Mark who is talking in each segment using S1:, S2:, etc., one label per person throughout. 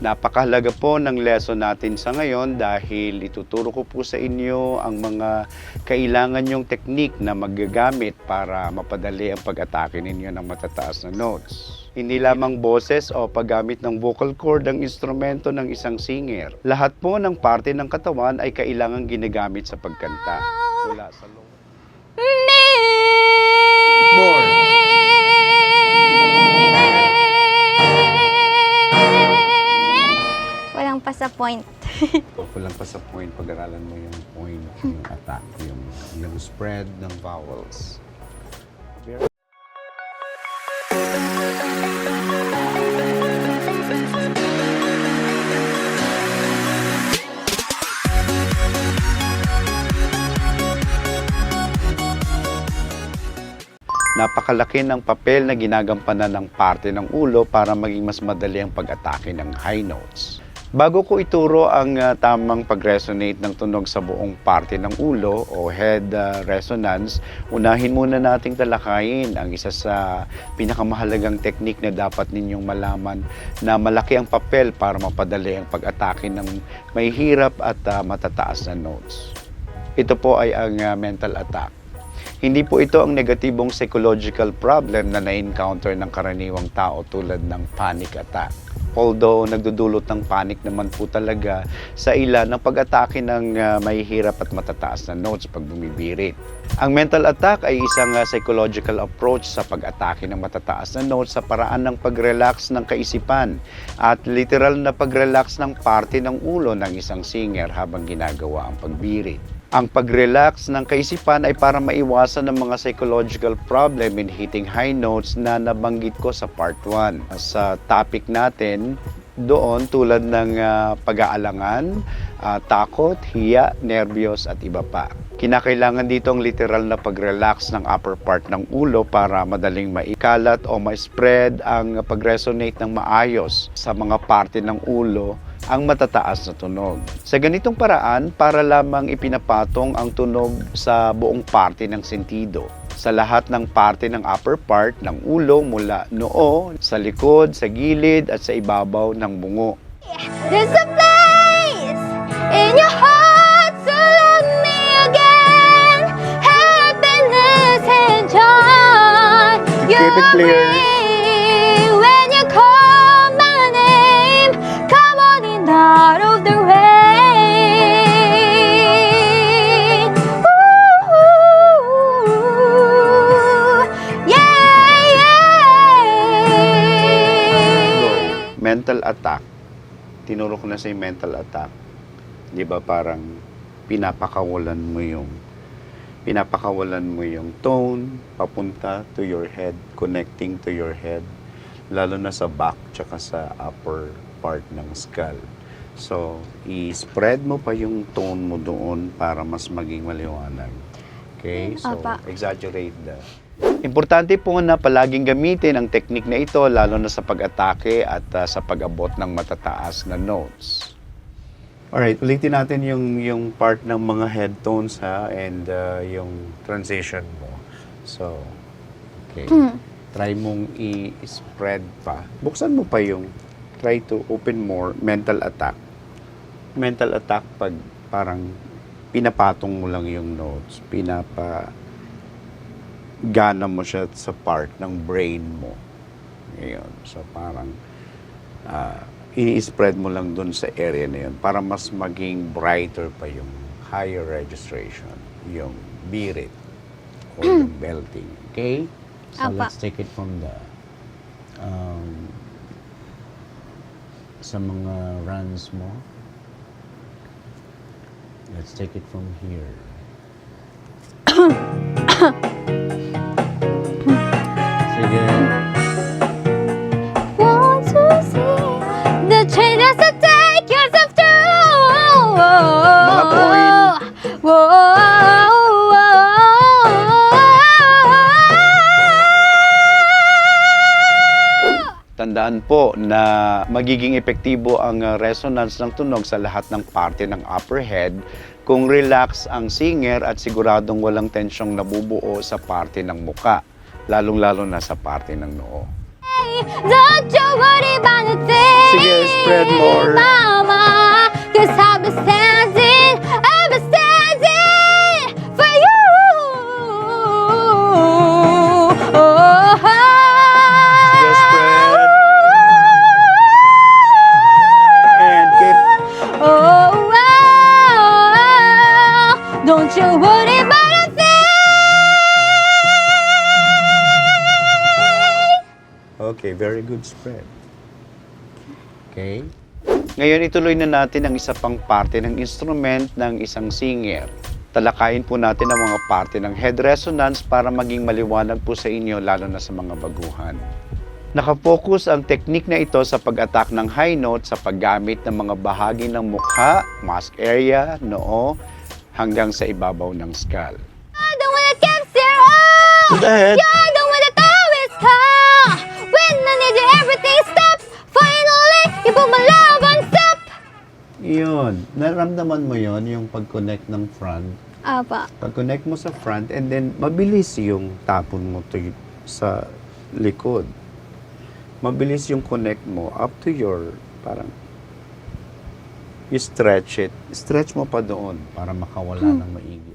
S1: Napakahalaga po ng lesson natin sa ngayon dahil ituturo ko po sa inyo ang mga kailangan yung technique na magagamit para mapadali ang pag-atake ninyo ng matataas na notes. Hindi lamang boses o paggamit ng vocal cord ang instrumento ng isang singer. Lahat po ng parte ng katawan ay kailangang ginagamit sa pagkanta. Mula sa low. More.
S2: Walang pa sa point.
S1: Kulang pa sa point, pag-aralan mo yung point, yung attack, yung spread ng vowels. Napakalaki ng papel na ginagampanan ng parte ng ulo para maging mas madali ang pag-atake ng high notes. Bago ko ituro ang tamang pag-resonate ng tunog sa buong parte ng ulo o head resonance, unahin muna nating talakayin ang isa sa pinakamahalagang technique na dapat ninyong malaman na malaki ang papel para mapadali ang pag-atake ng may hirap at matataas na notes. Ito po ay ang mental attack. Hindi po ito ang negatibong psychological problem na na-encounter ng karaniwang tao tulad ng panic attack. Although nagdudulot ng panic naman po talaga sa ilan ng pag-atake ng may hirap at matataas na notes pag bumibirit. Ang mental attack ay isang psychological approach sa pag-atake ng matataas na notes sa paraan ng pag-relax ng kaisipan at literal na pag-relax ng parte ng ulo ng isang singer habang ginagawa ang pagbirit. Ang pag-relax ng kaisipan ay para maiwasan ng mga psychological problem in hitting high notes na nabanggit ko sa part 1. Sa topic natin, doon tulad ng pag-aalangan, takot, hiya, nervyos at iba pa. Kinakailangan dito ang literal na pag-relax ng upper part ng ulo para madaling maikalat o ma-spread ang pag-resonate ng maayos sa mga parte ng ulo ang matataas na tunog. Sa ganitong paraan, para lamang ipinapatong ang tunog sa buong parte ng sentido. Sa lahat ng parte ng upper part ng ulo mula noo, sa likod, sa gilid at sa ibabaw ng bungo.
S2: There's a place in your heart to love me again. Happiness and joy.
S1: Keep it clear.
S2: When you call my name, come on in out of the rain. Ooh, yeah, yeah.
S1: Mental attack. Tinuro ko na sa mental attack. 'Di ba parang pinapakawalan mo yung tone papunta to your head, connecting to your head, lalo na sa back tsaka sa upper part ng skull. So, i-spread mo pa yung tone mo doon para mas maging maliwanag. Okay? So,
S2: Apa.
S1: exaggerate the. Importante po na palaging gamitin ang technique na ito lalo na sa pag-atake at sa pag-abot ng matataas na notes. Alright, ulitin natin yung part ng mga head tones ha, and yung transition mo. So, okay. Try mong i-spread pa. Buksan mo pa yung, try to open more, mental attack. Mental attack pag parang pinapatong mo lang yung notes, gana mo siya sa part ng brain mo. Ngayon, so parang i-spread mo lang dun sa area na yun para mas maging brighter pa yung higher registration, yung birit or yung belting. Okay? So
S2: Apa.
S1: let's take it from the sa mga runs mo. Let's take it from here. Sige.
S2: Want to see the changes that take yourself through.
S1: Mga point. Tandaan po na magiging epektibo ang resonance ng tunog sa lahat ng parte ng upper head kung relax ang singer at siguradong walang tensyong nabubuo sa parte ng muka, lalong-lalo na sa parte ng noo.
S2: Hey, Don't you worry about a thing,
S1: Sige, spread more.
S2: mama, 'cause I'll be standing for you. Oh,
S1: Sige, spread. And keep.
S2: oh, don't you worry about a thing.
S1: Okay, very good spread. Okay. Ngayon, ituloy na natin ang isa pang parte ng instrument ng isang singer. Talakayin po natin ang mga parte ng head resonance para maging maliwanag po sa inyo, lalo na sa mga baguhan. Nakafocus ang teknik na ito sa pag-attack ng high note sa paggamit ng mga bahagi ng mukha, mask area, noo, hanggang sa ibabaw ng skull.
S2: I don't wanna capture all.
S1: To the head.
S2: You're the one that always come. When I need you, everything stops. Finally, you put my love on stop.
S1: Yun. Naramdaman mo yon yung pag-connect ng front.
S2: Apa.
S1: Pag-connect mo sa front and then mabilis yung tapon mo sa likod. Mabilis yung connect mo up to your, parang, you stretch it. Stretch mo pa doon para makawala ng maigi.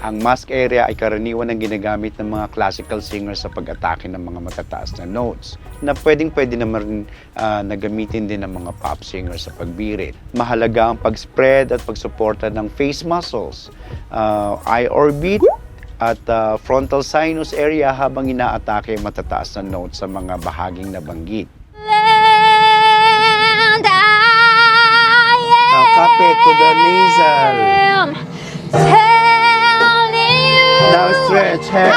S1: Ang mask area ay karaniwan ang ginagamit ng mga classical singers sa pag-atake ng mga matataas na notes na pwede naman nagamitin din ng mga pop singers sa pagbirit. Mahalaga ang pag-spread at pagsuporta ng face muscles, eye orbit, at frontal sinus area habang inaatake ang matataas na notes sa mga bahaging nabanggit.
S2: And I
S1: Now, kapit to the nasal.
S2: am telling you.
S1: Now, stretch head.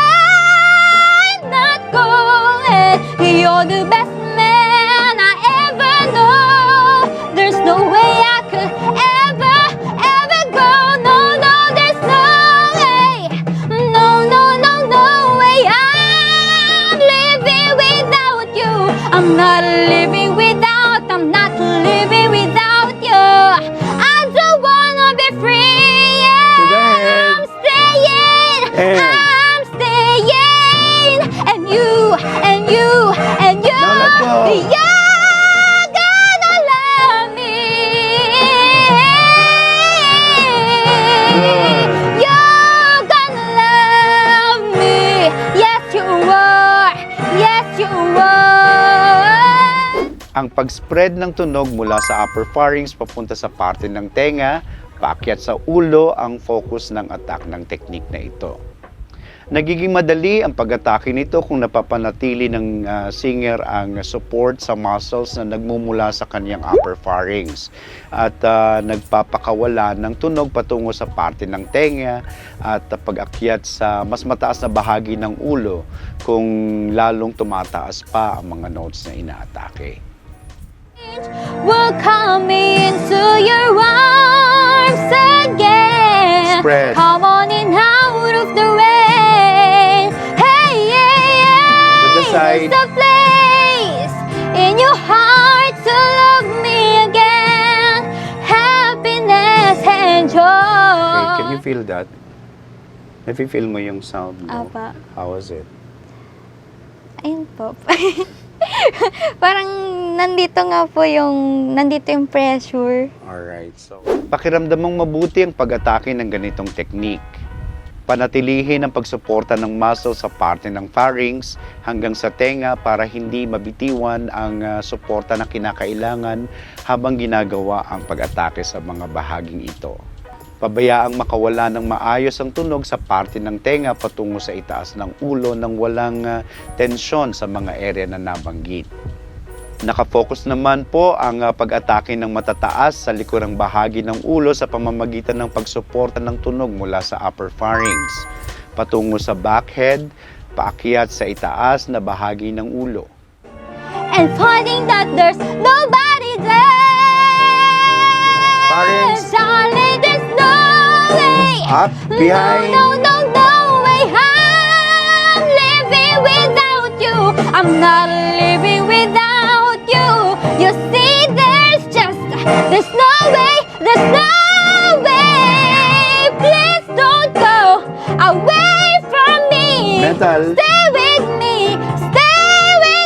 S2: I'm not going. You're the best man I ever know. There's no way I could ever go. No, there's no way. No way. I'm living without you. I'm not living without you. I don't wanna be free.
S1: To the head.
S2: I'm staying.
S1: And-
S2: I'm staying. And you.
S1: Now let go.
S2: You're gonna love me.
S1: Good.
S2: You're gonna love me. Yes, you are. Yes, you are.
S1: Ang pag-spread ng tunog mula sa upper pharynx papunta sa parte ng tenga, paakyat sa ulo ang focus ng attack ng teknik na ito. Nagiging madali ang pag-atake nito kung napapanatili ng singer ang support sa muscles na nagmumula sa kanyang upper pharynx at nagpapakawala ng tunog patungo sa parte ng tenga at pag-akyat sa mas mataas na bahagi ng ulo kung lalong tumataas pa ang mga notes na inaatake.
S2: Will come into your arms again.
S1: Spread.
S2: Come on in out of the rain. Hey,
S1: To the side.
S2: It's the place in your heart to love me again. Happiness and joy.
S1: Okay, can you feel that? Nafe-feel mo yung sound mo?
S2: Apa.
S1: How was it?
S2: Ayun po. Parang nandito yung pressure.
S1: Alright, so pakiramdam mong mabuti ang pag-atake ng ganitong teknik. Panatilihin ang pagsuporta ng muscle sa parte ng pharynx hanggang sa tenga para hindi mabitiwan ang suporta na kinakailangan habang ginagawa ang pag-atake sa mga bahaging ito. Pabayaang makawala ng maayos ang tunog sa parte ng tenga patungo sa itaas ng ulo nang walang tensyon sa mga area na nabanggit. Nakafocus naman po ang pag-atake ng matataas sa likurang bahagi ng ulo sa pamamagitan ng pagsuporta ng tunog mula sa upper pharynx, patungo sa back head, paakyat sa itaas na bahagi ng ulo.
S2: And finding that there's nobody there.
S1: Pharynx.
S2: Darling, there's no way.
S1: Up, behind.
S2: No way. I'm living without you. I'm not living without you. You see, there's no way. Please don't go away from me.
S1: Metal.
S2: Stay with me. Stay with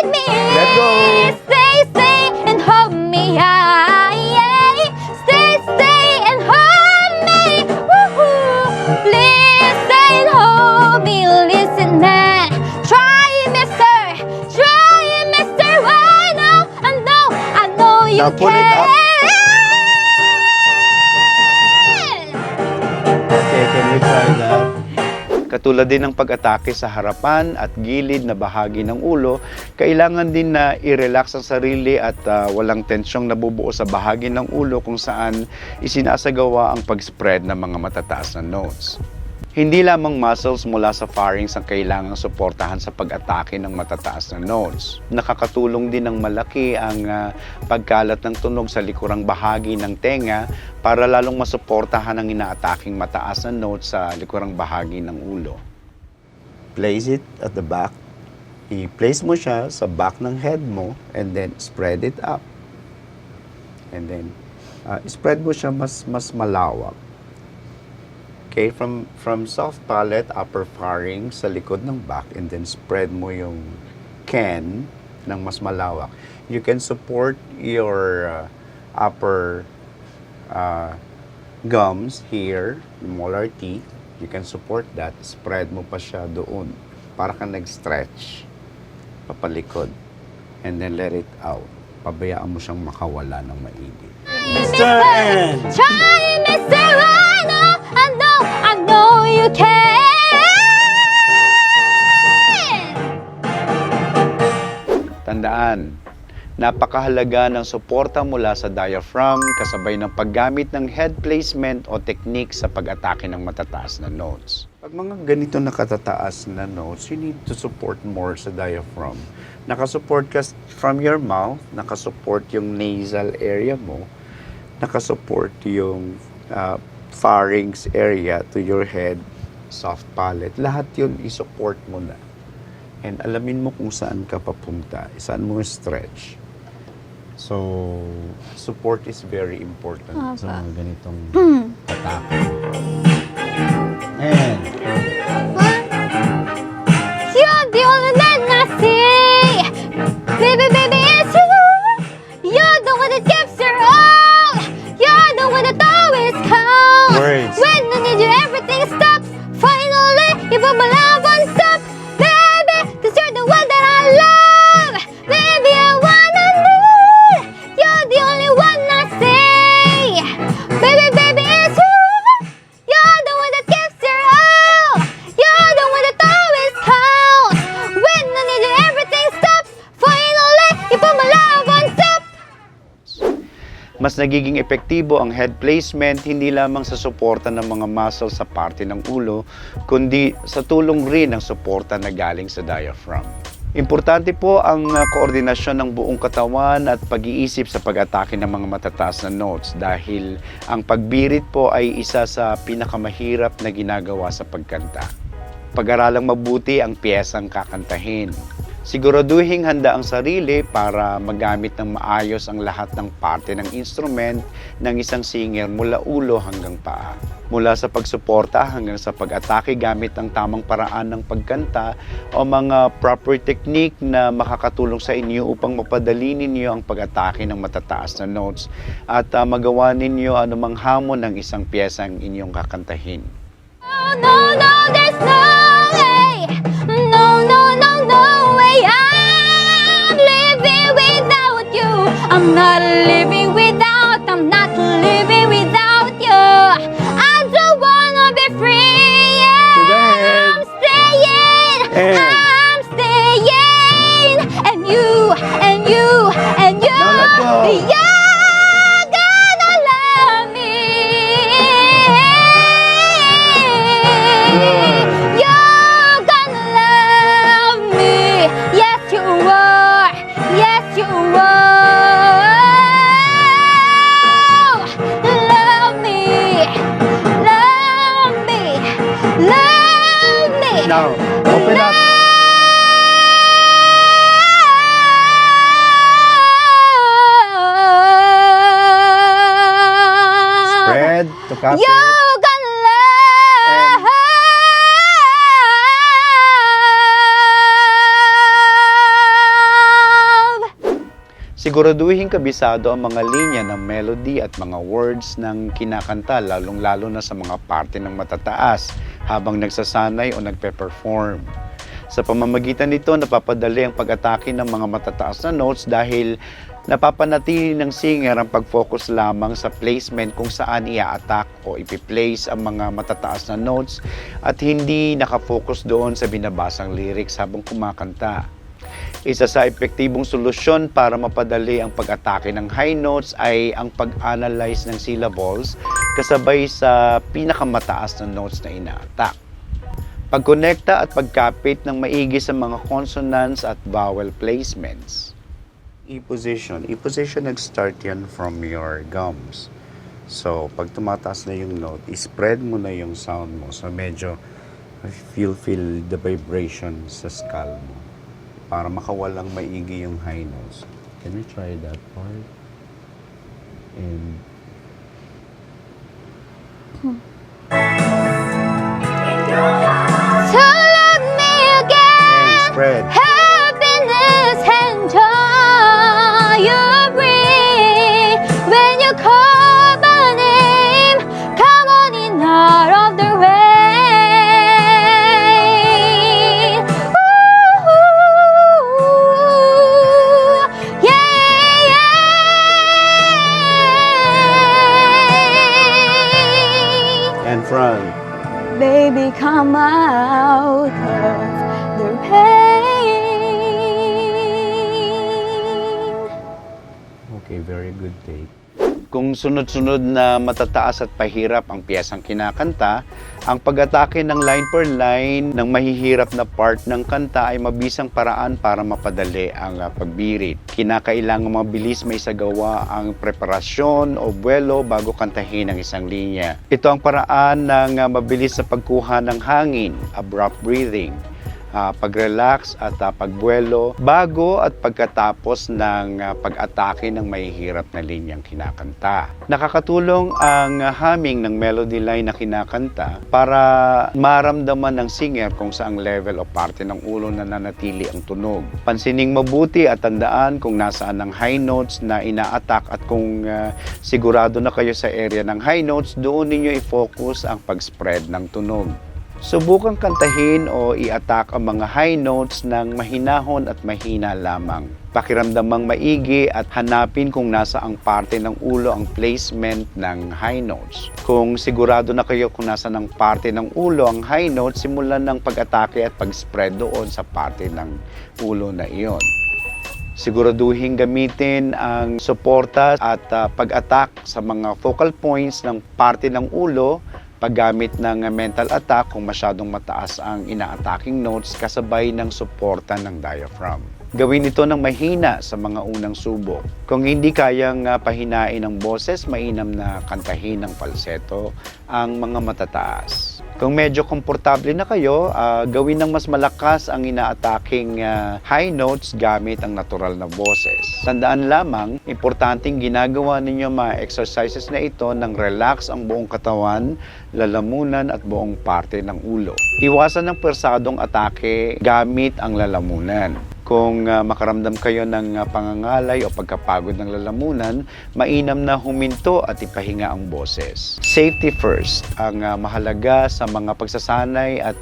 S1: Now pull it up. Okay, can we try that? Katulad din ng pag-atake sa harapan at gilid na bahagi ng ulo, kailangan din na i-relax ang sarili at walang tensyong nabubuo sa bahagi ng ulo kung saan isinasagawa ang pag-spread ng mga matataas na notes. Hindi lamang muscles mula sa pharynx ang kailangang suportahan sa pag-atake ng matataas na notes. Nakakatulong din ng malaki ang pagkalat ng tunog sa likurang bahagi ng tenga para lalong masuportahan ang inaataking mataas na notes sa likurang bahagi ng ulo. Place it at the back. I-place mo siya sa back ng head mo and then spread it up. And then spread mo siya mas malawak. Okay, from soft palate, upper pharynx sa likod ng back, and then spread mo yung can ng mas malawak. You can support your upper gums here, molar teeth. You can support that. Spread mo pa siya doon. Para kang nag-stretch papalikod. And then let it out. Pabayaan mo siyang makawala ng maigi.
S2: Mr. N! Try, Mr. Rhino! I know you can!
S1: Tandaan, napakahalaga ng suporta mula sa diaphragm kasabay ng paggamit ng head placement o technique sa pag-atake ng matataas na notes. Pag mga ganito na katataas na notes, you need to support more sa diaphragm. Nakasupport ka from your mouth, nakasupport yung nasal area mo, nakasupport yung pharynx area to your head, soft palate. Lahat yun i-support mo na. And alamin mo kung saan ka papunta, saan mo stretch. So, support is very important sa mga ganitong atake. And
S2: You're the only man I see. Baby, baby, it's you. You're the one that gives your all. You're the one that always counts.
S1: Words.
S2: When I need you, everything stops. Finally, you put my love on stop. Baby, 'cause you're the one that I love. Baby, I wanna need. You're the only one I see. Baby, baby, it's you. You're the one that gives your all. You're the one that always counts. When I need you, everything stops. Finally, you put my love on stop.
S1: mas nagiging epektibo ang head placement hindi lamang sa suporta ng mga muscles sa parte ng ulo, kundi sa tulong rin ng suporta na galing sa diaphragm. Importante po ang koordinasyon ng buong katawan at pag-iisip sa pag-atake ng mga matataas na notes dahil ang pagbirit po ay isa sa pinakamahirap na ginagawa sa pagkanta. Pag-aralang mabuti ang piyesang kakantahin. Siguraduhin handa ang sarili para magamit ng maayos ang lahat ng parte ng instrument ng isang singer mula ulo hanggang paa. Mula sa pagsuporta hanggang sa pag-atake gamit ang tamang paraan ng pagkanta o mga proper technique na makakatulong sa inyo upang mapadali ninyo ang pag-atake ng matataas na notes at magawa ninyo anumang hamon ng isang piyesang inyong kakantahin.
S2: Oh, no, no, there's no way. No, no, no, no way. I'm living without you. I'm not living without. I'm not living without you. I don't wanna be free.
S1: To the head.
S2: I'm staying.
S1: And.
S2: I'm staying. And you, and you, and you.
S1: Now let go.
S2: You're gonna love me.
S1: Good.
S2: You're gonna love me. Yes, you are. Yes, you are. Love me. Love me. Love me.
S1: Now, open up. Spread to copy it.
S2: You're gonna love.
S1: Siguraduhin kabisado ang mga linya ng melody at mga words ng kinakanta, lalong-lalo na sa mga parte ng matataas habang nagsasanay o nagpe-perform. Sa pamamagitan nito, napapadali ang pag-atake ng mga matataas na notes dahil Napapanatili ng singer ang pag-focus lamang sa placement kung saan i-attack o ipi-place ang mga matataas na notes at hindi nakafocus doon sa binabasang lyrics habang kumakanta. Isa sa epektibong solusyon para mapadali ang pag-atake ng high notes ay ang pag-analyze ng syllables kasabay sa pinakamataas na notes na ina-attack. Pagkonekta at pagkapit ng maigi sa mga consonants at vowel placements. E-position. E-position, nag-start yan from your gums. So, pag tumataas na yung note, i-spread mo na yung sound mo. So, medyo feel the vibration sa skull mo para makawalang maigi yung high notes. Can we try that part? And
S2: So love me again.
S1: spread.
S2: Happiness and joy you bring when you call my name. Come on in out of the rain. Ooh, yeah, yeah.
S1: And front.
S2: Baby, come out of the rain.
S1: Okay, very good take. Kung sunod-sunod na matataas at pahirap ang piyesang kinakanta, ang pag-atake ng line per line ng mahihirap na part ng kanta ay mabisang paraan para mapadali ang pagbirit. Kinakailangan mabilis may sagawa ang preparasyon o buwelo bago kantahin ang isang linya. Ito ang paraan ng mabilis sa pagkuha ng hangin, abrupt breathing, pag-relax at pagbuwelo bago at pagkatapos ng pag-atake ng mahihirap na linyang kinakanta. Nakakatulong ang humming ng melody line na kinakanta para maramdaman ng singer kung saang level o parte ng ulo na nanatili ang tunog. Pansining mabuti at tandaan kung nasaan ang high notes na ina-attack at kung sigurado na kayo sa area ng high notes, doon ninyo i-focus ang pag-spread ng tunog. Subukang kantahin o i-attack ang mga high notes ng mahinahon at mahina lamang. Pakiramdamang maigi at hanapin kung nasa ang parte ng ulo ang placement ng high notes. Kung sigurado na kayo kung nasa ng parte ng ulo ang high notes, simulan ng pag-atake at pag-spread doon sa parte ng ulo na iyon. Siguraduhin gamitin ang suporta at pag-attack sa mga focal points ng parte ng ulo, paggamit ng mental attack kung masyadong mataas ang ina-attacking notes kasabay ng suporta ng diaphragm. Gawin ito ng mahina sa mga unang subok. Kung hindi kayang pahinain ang boses, mainam na kantahin ng falsetto ang mga matataas. Kung medyo komportable na kayo, gawin ng mas malakas ang ina-attacking high notes gamit ang natural na boses. Tandaan lamang, importanteng ginagawa ninyo mga exercises na ito nang relax ang buong katawan, lalamunan at buong parte ng ulo. Iwasan ng persadong atake gamit ang lalamunan. Kung makaramdam kayo ng pangangalay o pagkapagod ng lalamunan, mainam na huminto at ipahinga ang boses. Safety first ang mahalaga sa mga pagsasanay at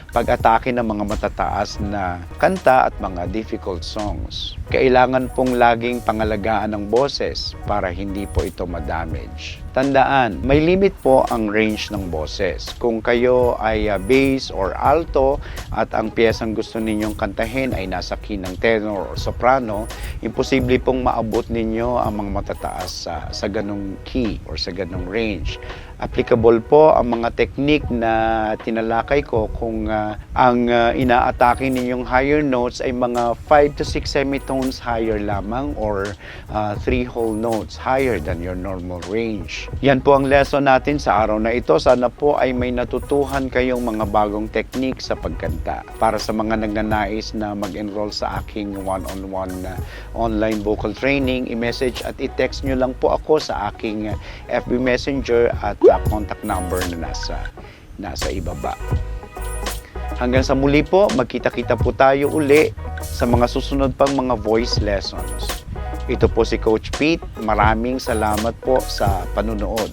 S1: pag-atake ng mga matataas na kanta at mga difficult songs. Kailangan pong laging pangalagaan ang boses para hindi po ito ma-damage. Tandaan, may limit po ang range ng boses. Kung kayo ay bass or alto at ang piyesang gusto ninyong kantahin ay nasa key ng tenor or soprano, imposible pong maabot ninyo ang mga matataas sa ganong key or sa ganong range. Applicable po ang mga technique na tinalakay ko kung ang ina-atake ninyong higher notes ay mga 5 to 6 semitones higher lamang or 3 whole notes higher than your normal range. Yan po ang lesson natin sa araw na ito. Sana po ay may natutuhan kayong mga bagong technique sa pagkanta. Para sa mga nagnanais na mag-enroll sa aking one-on-one online vocal training, i-message at i-text nyo lang po ako sa aking FB Messenger at contact number na nasa ibaba. Hanggang sa muli po, magkita-kita po tayo uli sa mga susunod pang mga voice lessons. Ito po si Coach Pete. Maraming salamat po sa panunood.